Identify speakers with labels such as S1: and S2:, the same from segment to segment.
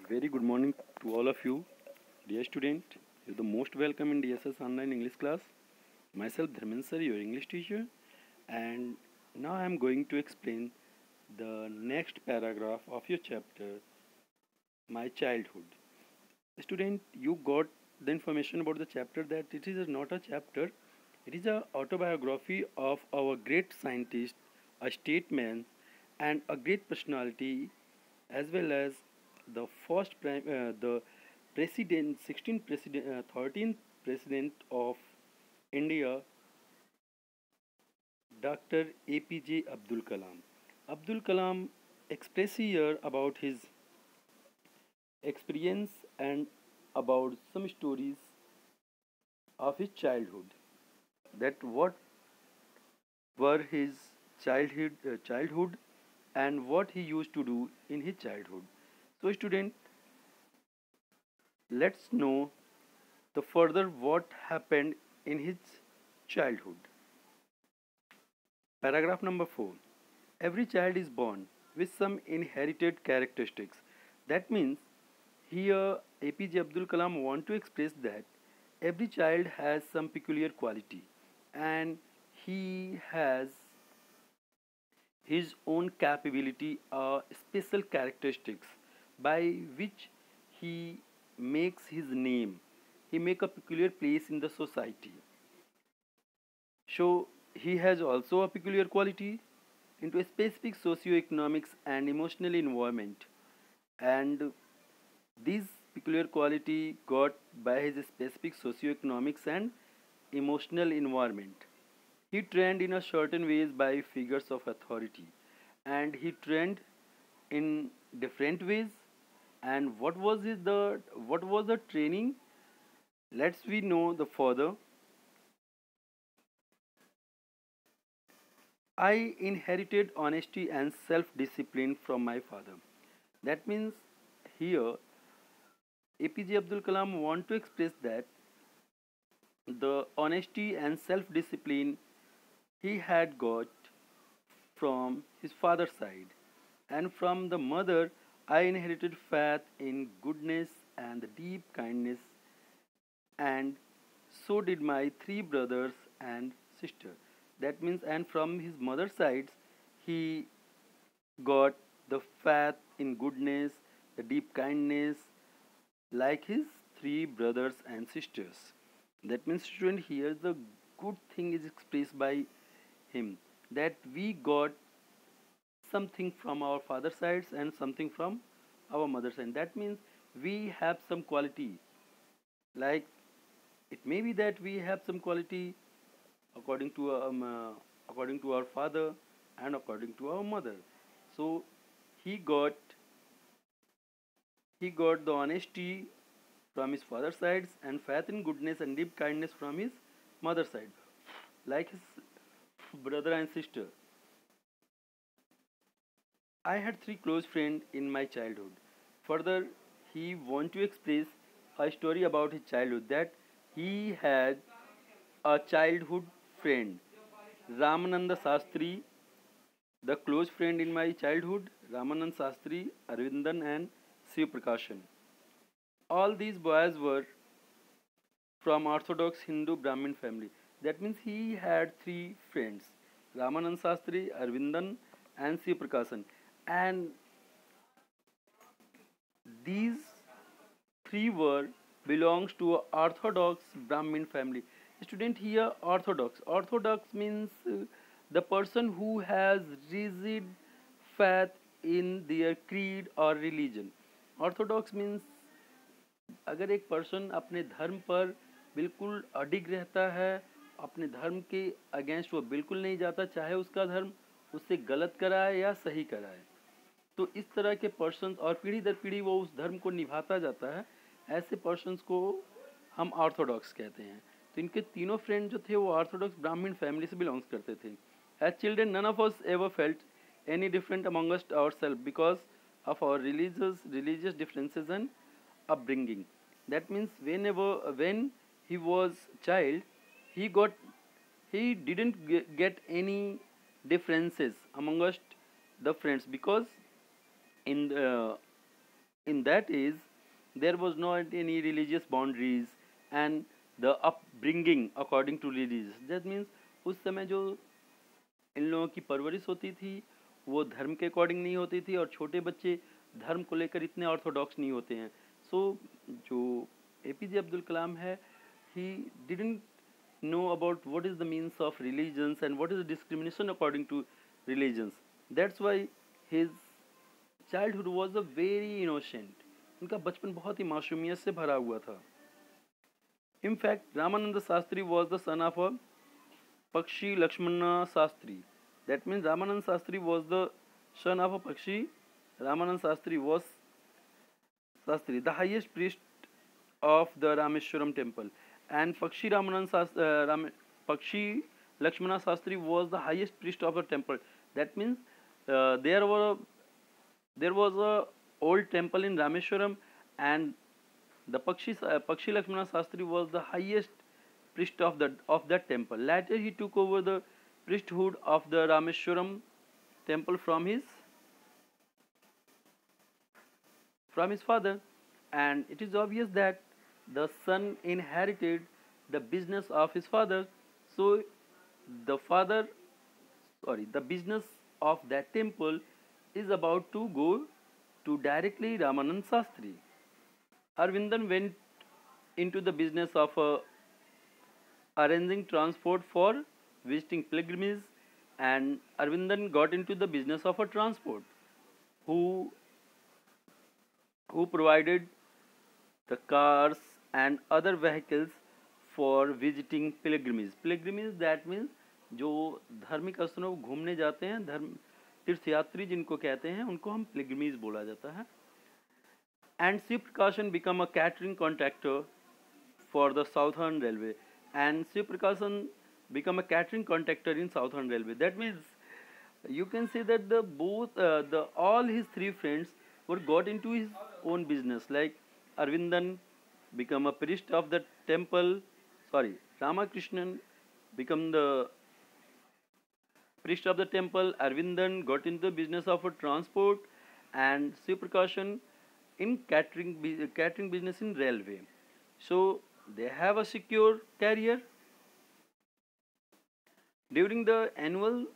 S1: Very good morning to all of you, dear student. You're the most welcome in DSS online English class. Myself Dharmendra sir, your English teacher, and now I am going to explain the next paragraph of your chapter, My Childhood. Student, you got the information about the chapter that it is not a chapter, it is a autobiography of our great scientist, a statesman, and a great personality, as well as the president, 16th president, 13th president of India, Dr. APJ Abdul Kalam. Abdul Kalam expressed here about his experience and about some stories of his childhood. That what were his childhood and what he used to do in his childhood. So, student, let's know the further what happened in his childhood. Paragraph number 4. Every child is born with some inherited characteristics. That means here APJ Abdul Kalam want to express that every child has some peculiar quality and he has his own capability or special characteristics by which he makes his name. He make a peculiar place in the society. So he has also a peculiar quality into a specific socio-economics and emotional environment, and this peculiar quality got by his specific socio-economics and emotional environment. He trained in a certain ways by figures of authority, and he trained in different ways. And what was the training? Let's we know the further. I inherited honesty and self-discipline from my father. That means here APJ Abdul Kalam want to express that the honesty and self-discipline he had got from his father's side, and from the mother I inherited faith in goodness and the deep kindness, and so did my three brothers and sister. That means, and from his mother's sides he got the faith in goodness, the deep kindness, like his three brothers and sisters. That means, student, here the good thing is expressed by him, that we got something from our father sides and something from our mother side. That means we have some quality. Like it may be that we have some quality according to according to our father and according to our mother. So he got he got the honesty from his father's sides and faith in goodness and deep kindness from his mother's side, like his brother and sister. I had three close friends in my childhood. Further, he want to express a story about his childhood, that he had a childhood friend, Ramananda Sastri, the close friend in my childhood, Ramanand Sastri, Arvindan and Shiv Prakashan. All these boys were from Orthodox Hindu Brahmin family. That means he had three friends, Ramanand Sastri, Arvindan and Shiv Prakashan. And these three were belongs to a Orthodox Brahmin family. Student, here Orthodox. Orthodox means the person who has rigid faith in their creed or religion. Orthodox means अगर एक person अपने धर्म पर बिल्कुल अडिग रहता है, अपने धर्म के अगेंस्ट वो बिल्कुल नहीं जाता, चाहे उसका धर्म उससे गलत कराए या सही कराए, तो इस तरह के पर्सन्स और पीढ़ी दर पीढ़ी वो उस धर्म को निभाता जाता है, ऐसे पर्सन्स को हम ऑर्थोडॉक्स कहते हैं. तो इनके तीनों फ्रेंड जो थे वो ऑर्थोडॉक्स ब्राह्मण फैमिली से बिलोंग्स करते थे. As children none of us ever felt any different among us ourselves because of our religious differences and upbringing. That means when he was child, he didn't get any differences among us the friends, because in the in that age there was not any religious boundaries and the upbringing according to religious. That means उस समय जो इन लोगों की परवरिश होती थी वो धर्म के अकॉर्डिंग नहीं होती थी और छोटे बच्चे धर्म को लेकर इतने ऑर्थोडॉक्स नहीं होते हैं. सो जो एपीजे अब्दुल कलाम है, he didn't know about what is the means of religions and what is discrimination according to religions. That's why his childhood was a very innocent. उनका बचपन बहुत ही मासूमियत से भरा हुआ था. In fact, Ramananda Shastri was the son of a Pakshi Lakshmana Shastri. That means Ramananda Shastri was the son of a Pakshi. Ramananda Shastri was the highest priest of the Rameshwaram temple. And Pakshi Pakshi Lakshmana Shastri was the highest priest of the temple. That means there was a old temple in Rameshwaram, and the Pakshi Lakshmana Shastri was the highest priest of that temple. Later he took over the priesthood of the Rameshwaram temple from his father, and it is obvious that the son inherited the business of his father. So the business of that temple is about to go to directly Ramanand Shastri. Arvindan went into the business of arranging transport for visiting pilgrims, and Arvindan got into the business of a transport who provided the cars and other vehicles for visiting pilgrims. Pilgrims, that means जो धार्मिक स्थलों को घूमने जाते हैं, धर्म तीर्थयात्री जिनको कहते हैं, उनको हम pilgrims बोला जाता है. And Shiv Prakashan become a catering contractor for the Southern Railway, and Shiv Prakashan become a catering contractor in Southern Railway. That means you can say that all his three friends were got into his own business. Like Arvindan become a priest of the temple. Ramakrishnan become the priest of the temple. Arvindan got into the business of a transport, and Shiv Prakashan in catering business in railway. So they have a secure career. During the annual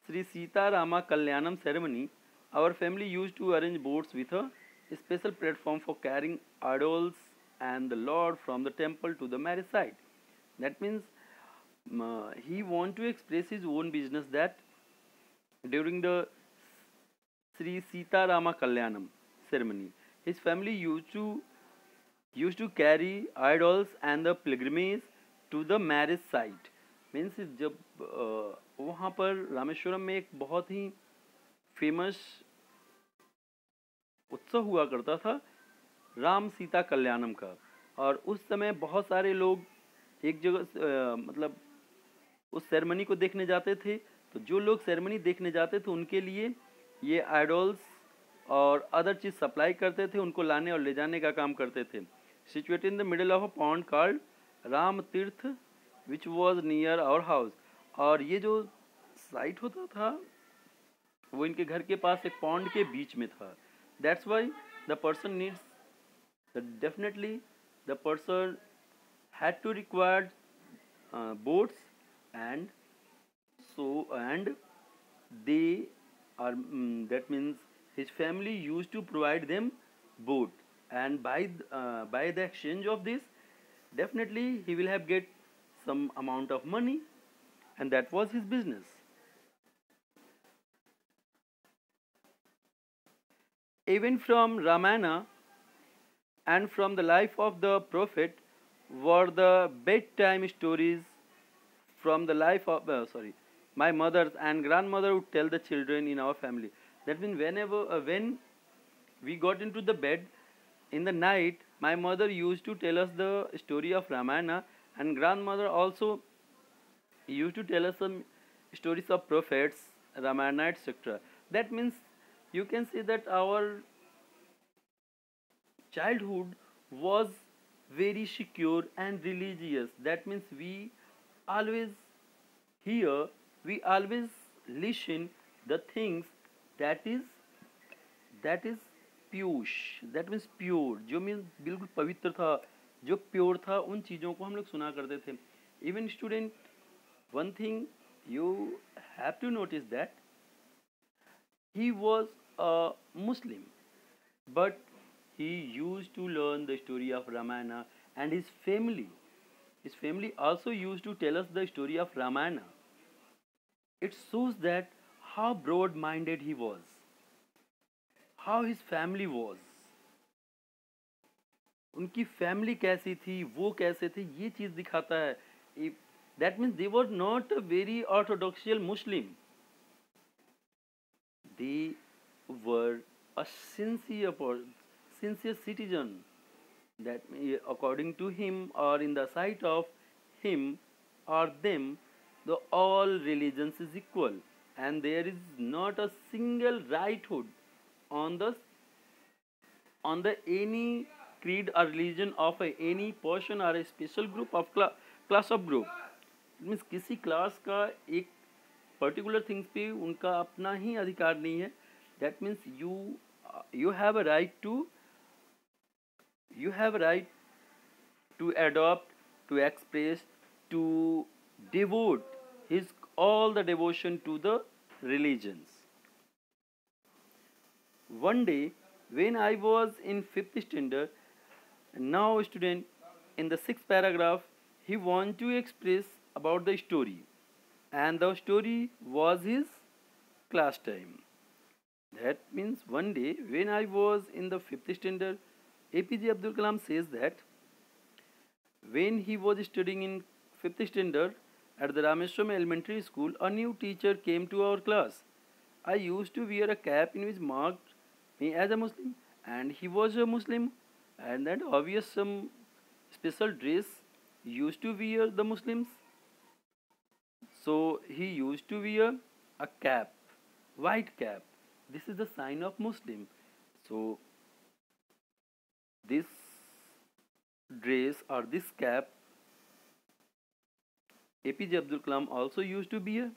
S1: Sri Sita Rama Kalyanam ceremony, our family used to arrange boats with a special platform for carrying idols and the Lord from the temple to the marriage site. That means he want to express his own business, that during the Sri Sita Rama Kalyanam ceremony, his family used to carry idols and the pilgrimage to the marriage site. Means जब वहाँ पर रामेश्वरम में एक बहुत ही famous उत्सव हुआ करता था राम सीता कल्याणम का, और उस समय बहुत सारे लोग एक जगह मतलब उस सेरेमनी को देखने जाते थे. तो जो लोग सेरेमनी देखने जाते थे उनके लिए ये आइडल्स और अदर चीज़ सप्लाई करते थे, उनको लाने और ले जाने का काम करते थे. Situated in the middle of a pond called Ram Tirth which was near our house. और ये जो साइट होता था वो इनके घर के पास एक पॉन्ड के बीच में था. That's why the person needs definitely the person had to required boats, and they are that means his family used to provide them boat, and by the exchange of this definitely he will have get some amount of money, and that was his business. Even from Ramayana and from the life of the prophet were the bedtime stories from the life of my mother and grandmother would tell the children in our family. That means when we got into the bed in the night, my mother used to tell us the story of Ramayana, and grandmother also used to tell us some stories of prophets, Ramayana, etc. That means you can say that our childhood was very secure and religious. That means we always hear, we always listen the things that is Piyush, that means pure, जो means बिल्कुल पवित्र था, जो pure था, उन चीज़ों को हम लोग सुना करते थे. Even student, one thing you have to notice that he was a Muslim, but he used to learn the story of Ramayana, and his family also used to tell us the story of Ramayana. It shows that how broad minded he was, how his family was, उनकी family कैसी थी, वो कैसे थे, ये चीज़ दिखाता है. That means they were not a very orthodoxial Muslim. They were a sincere citizen. That according to him, or in the sight of him or them, the all religions is equal, and there is not a single righthood on the any creed or religion of any person or a special group of class of group. It means किसी class का एक particular things पे उनका अपना ही अधिकार नहीं है. That means you have a right to adopt, to express, to devote his all the devotion to the religions. One day when I was in 5th standard, now student, in the 6th paragraph, he want to express about the story, and the story was his class time. That means one day when I was in the 5th standard, APJ Abdul Kalam says that when he was studying in 5th standard at the Rameshwaram Elementary School, a new teacher came to our class. I used to wear a cap in which marked me as a Muslim, and he was a Muslim, and that obvious some special dress used to wear the Muslims. So he used to wear a cap, white cap. This is the sign of Muslim. So this dress or this cap, APJ Abdul Kalam also used to wear.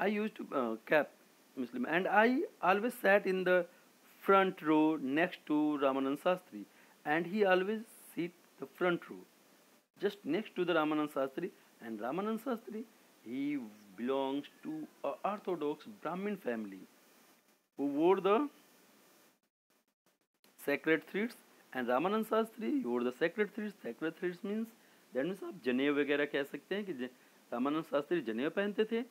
S1: I used to cap Muslim, and I always sat in the front row next to Ramanand Sastri, and he always sit the front row just next to the Ramanand Sastri. And Ramanand Sastri, he belongs to a orthodox Brahmin family who wore the sacred threads, and Ramanand Sastri wore the sacred threads. Sacred threads means, that means आप जनेऊ वगैरह कह सकते हैं कि रामानंद शास्त्री जनेऊ पहनते थे.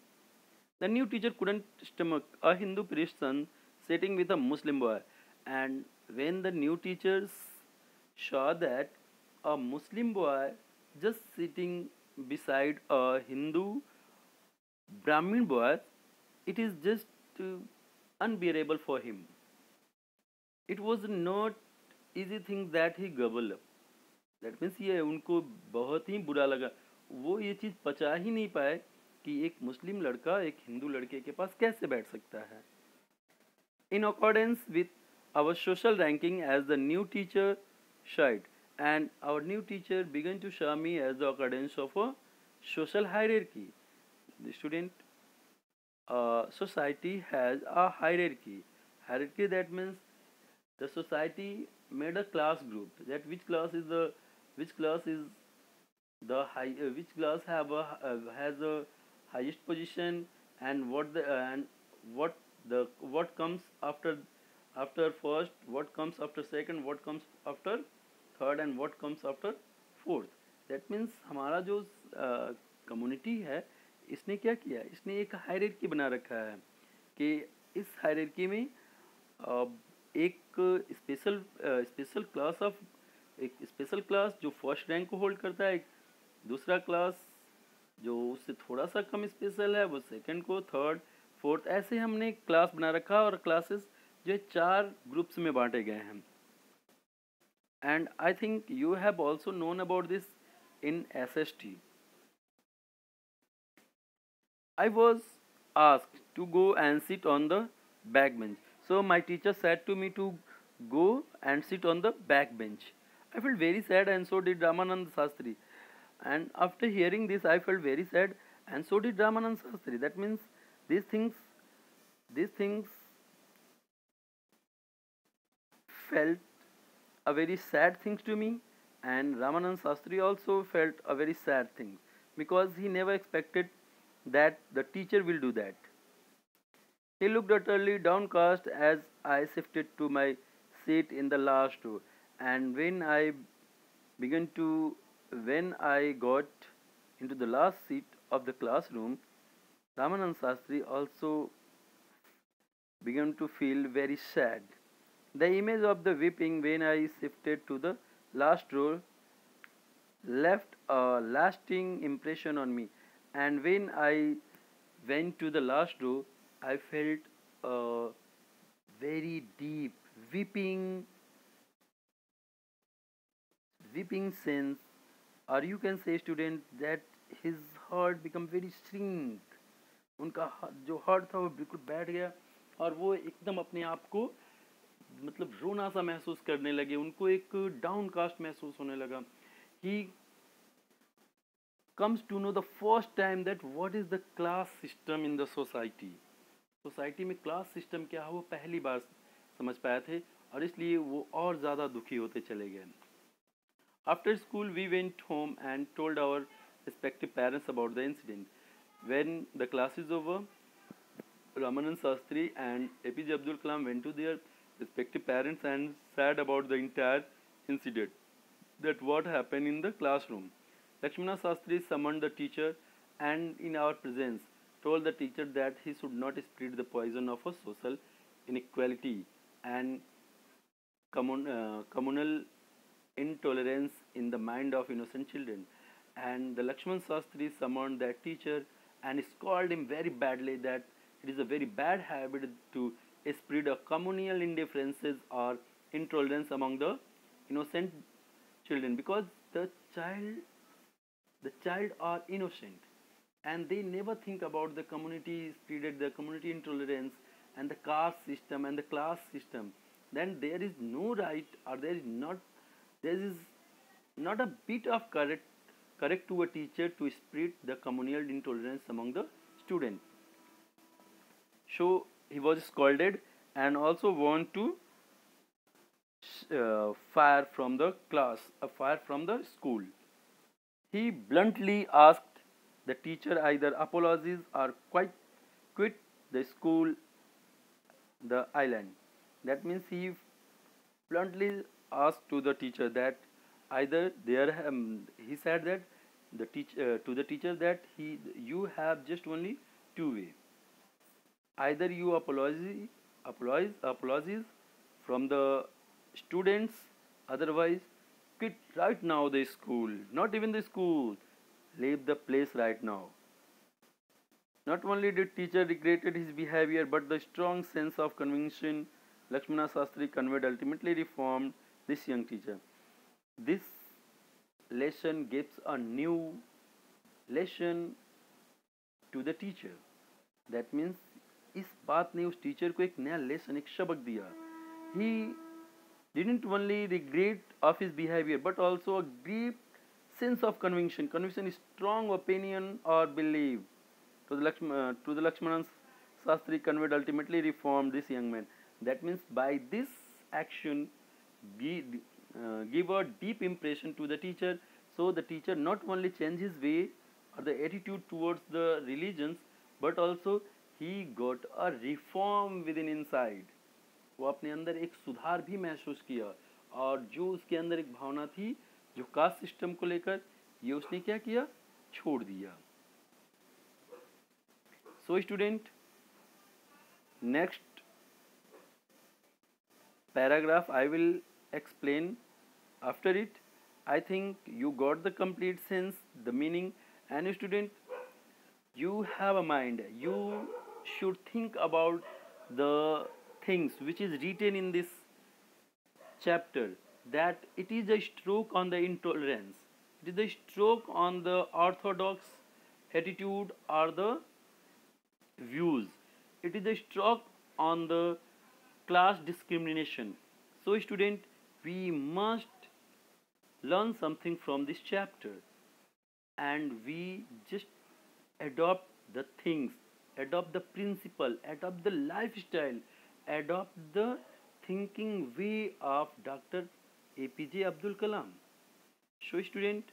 S1: The new teacher couldn't stomach a Hindu priest's son sitting with a Muslim boy, and when the new teachers saw that a Muslim boy just sitting beside a Hindu Brahmin boy, it is just unbearable for him. It was not easy thing that he gobbled up. That means ये उनको बहुत ही बुरा लगा. वो ये चीज़ पचा ही नहीं पाए कि एक मुस्लिम लड़का एक हिंदू लड़के के पास कैसे बैठ सकता है. In accordance with our social ranking as the new teacher shied, and our new teacher began to show me as the accordance of a social hierarchy. The student, society has a hierarchy. Hierarchy, that means the society made a class group. That which class is the high, which class have a has a highest position, and what comes after first, what comes after second, what comes after third, and what comes after fourth. That means हमारा जो community है, इसने क्या किया, इसने एक hierarchy बना रखा है कि इस हायरार्की में एक स्पेशल क्लास जो फर्स्ट रैंक को होल्ड करता है, एक दूसरा क्लास जो उससे थोड़ा सा कम स्पेशल है वो सेकंड को, थर्ड, फोर्थ, ऐसे हमने क्लास बना रखा. और क्लासेस जो है 4 ग्रुप्स में बांटे गए हैं. And I think you have also known about this in SST. I was asked to go and sit on the back bench. So my teacher said to me to go and sit on the back bench. I felt very sad, and so did Ramanand Sastri. And after hearing this, I felt very sad, and so did Ramanand Sastri. That means these things felt a very sad thing to me, and Ramanand Sastri also felt a very sad thing because he never expected that the teacher will do that. He looked utterly downcast as I shifted to my seat in the last row, and began to when I got into the last seat of the classroom, Ramanand Sastri also began to feel very sad. The image of the weeping when I shifted to the last row left a lasting impression on me, and when I went to the last row, I felt a very deep weeping, weeping sense, or you can say, student, that his heart become very shrink. उनका जो heart था वो बिल्कुल बैठ गया और वो एकदम अपने आप को मतलब रोना सा महसूस करने लगे, उनको एक डाउनकास्ट महसूस होने लगा. ही comes to know the first time that what is the class system in the society. Society में क्लास सिस्टम क्या है वो पहली बार समझ पाए थे और इसलिए वो और ज़्यादा दुखी होते चले गए. After school we went home and told our respective parents about the incident. When the class is over, Ramanand Sastri and APJ Abdul Kalam went to their respective parents and said about the entire incident, that what happened in the classroom. Lakshmana Sastri summoned the teacher and in our presence told the teacher that he should not spread the poison of a social inequality and communal intolerance in the mind of innocent children. And the Lakshman Sastri summoned that teacher and scolded him very badly that it is a very bad habit to spread a communal indifferences or intolerance among the innocent children, because the child are innocent and they never think about the community spirit, the community intolerance and the caste system and the class system. Then there is no right, or there is not a bit of correct to a teacher to spread the communal intolerance among the student. So he was scolded and also warned to fire from the class, fire from the school. He bluntly asked the teacher either apologies or quit the school, the island. That means he bluntly asked to the teacher that either he said that to the teacher that you have just only two way. Either you apologies from the students, otherwise quit right now the school, not even the school, leave the place right now. Not only did teacher regretted his behavior, but the strong sense of conviction Lakshmana Sastri conveyed ultimately reformed this young teacher. This lesson gives a new lesson to the teacher. That means इस बात ने उस teacher को एक नया lesson, एक सबक दिया. He didn't only regret of his behavior but also a deep sense of conviction. Conviction is strong opinion or belief. To the Lakshmana Sastri conveyed ultimately reformed this young man. That means by this action give a deep impression to the teacher. So the teacher not only changed his way or the attitude towards the religions, but also he got a reform within inside. वो अपने अंदर एक सुधार भी महसूस किया और जो उसके अंदर एक भावना थी जो कास्ट सिस्टम को लेकर, ये उसने क्या किया, छोड़ दिया. So student, next paragraph I will explain after it. I think you got the complete sense, the meaning, and student, you have a mind, you should think about the things which is written in this chapter, that it is a stroke on the intolerance, it is a stroke on the orthodox attitude or the views, it is a stroke on the class discrimination. So student, we must learn something from this chapter and we just adopt the things, adopt the principle, adopt the lifestyle, adopt the thinking way of Dr. APJ Abdul Kalam. So student,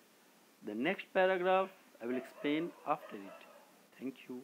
S1: the next paragraph I will explain after it. Thank you.